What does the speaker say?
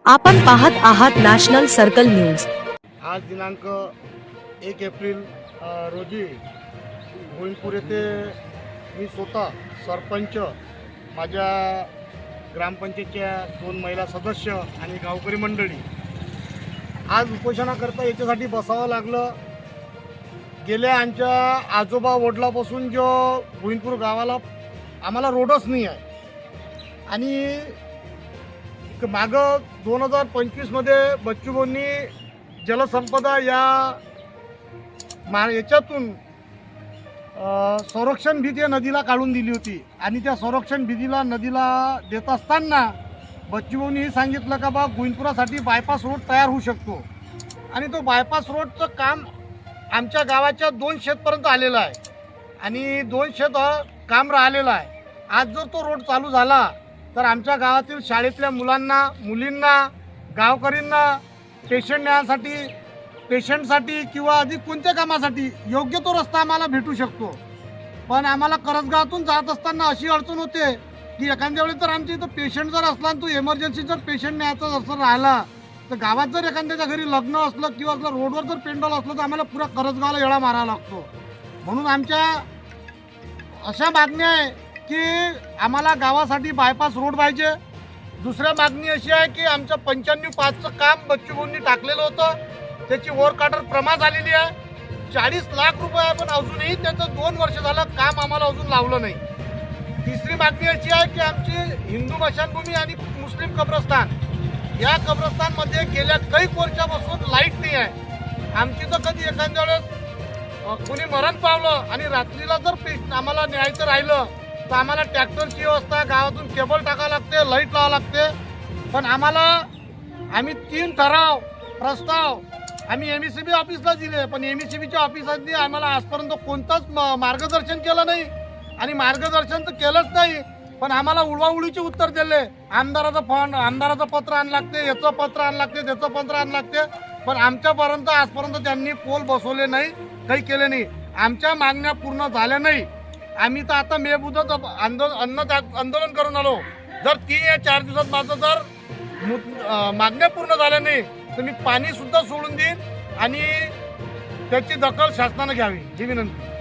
आपण पाहत आहात नॅशनल सर्कल न्यूज। आज दिनांक 1 एप्रिल रोजी गोविंदपूर येथे मी स्वतः सरपंच, माझ्या ग्रामपंचायतच्या 2 महिला सदस्य आणि गावकरी मंडळी आज उपोषणाकरता याच्यासाठी बसावं लागलं। गेल्या आमच्या आजोबा वडिलापासून जो गोविंदपूर गावाला आम्हाला रोडच नाही आहे आणि मागं 2025मध्ये बच्चूभाऊंनी जलसंपदा याच्यातून संरक्षण भित या नदीला काढून दिली होती आणि त्या संरक्षण भितीला नदीला देत असताना बच्चूभाऊंनी सांगितलं का बा गोविंदपुरासाठी बायपास रोड तयार होऊ शकतो आणि तो बायपास रोडचं काम आमच्या गावाच्या 2 शेतपर्यंत आलेलं आहे आणि 2 शेत काम राहिलेलं आहे। आज जर तो रोड चालू झाला तर आमच्या गावातील शाळेतल्या मुलांना, मुलींना, गावकरींना पेशंटसाठी किंवा अधिक कोणत्या कामासाठी योग्य तो रस्ता आम्हाला भेटू शकतो। पण आम्हाला करसगावातून जात असताना अशी अडचण होते की एखाद्या वेळी तर आमच्या इथं पेशंट जर असला आणि तो इमर्जन्सी जर पेशंट न्यायचा जर राहिला तर गावात जर एखाद्याच्या घरी लग्न असलं किंवा रोडवर जर पेंडॉल असलं तर आम्हाला पुरा करसगावला येळा मारावा लागतो। म्हणून आमच्या अशा मागण्या आहे की आम्हाला गावासाठी बायपास रोड पाहिजे। दुसऱ्या मागणी अशी आहे की आमचं 95/5चं काम बच्चूभाऊंनी टाकलेलं होतं, त्याची वर्क ऑर्डर प्रमा झालेली आहे, 40 लाख रुपये आहे, पण अजूनही त्याचं 2 वर्ष झालं काम आम्हाला अजून लावलं नाही। तिसरी मागणी अशी आहे की आमची हिंदू स्मशानभूमी आणि मुस्लिम कब्रस्तान या कब्रस्तानमध्ये गेल्या काही वर्षापासून लाईट नाही आहे। आमची तर कधी एखाद्या वेळेस कोणी मरण पावलं आणि रात्रीला जर आम्हाला न्यायचं राहिलं तर आम्हाला ट्रॅक्टरची व्यवस्था, गावातून केबल टाकावं लागते, लाईट लावावं लागते। पण आम्ही 3 ठराव प्रस्ताव आम्ही MSCB ऑफिसला दिले, पण MSCBच्या ऑफिसांनी आम्हाला आजपर्यंत कोणतंच मार्गदर्शन केलं नाही आणि मार्गदर्शन तर केलंच नाही, पण आम्हाला उडवाउडीचे उत्तर दिले। आमदाराचं पत्र आण लागते, याचं पत्र आण लागते, त्याचं पत्र आण लागते, पण आमच्यापर्यंत आजपर्यंत त्यांनी पोल बसवले नाही, काही केले नाही। आमच्या मागण्या पूर्ण झाल्या नाही। आम्ही तर आता मेबुदत आंदोलन करून आलो। जर 3 या 4 दिवसात माझं जर मागण्या पूर्ण झाल्या नाही तर मी पाणी सुद्धा सोडून देईन आणि त्याची दखल शासनाने घ्यावी ही विनंती।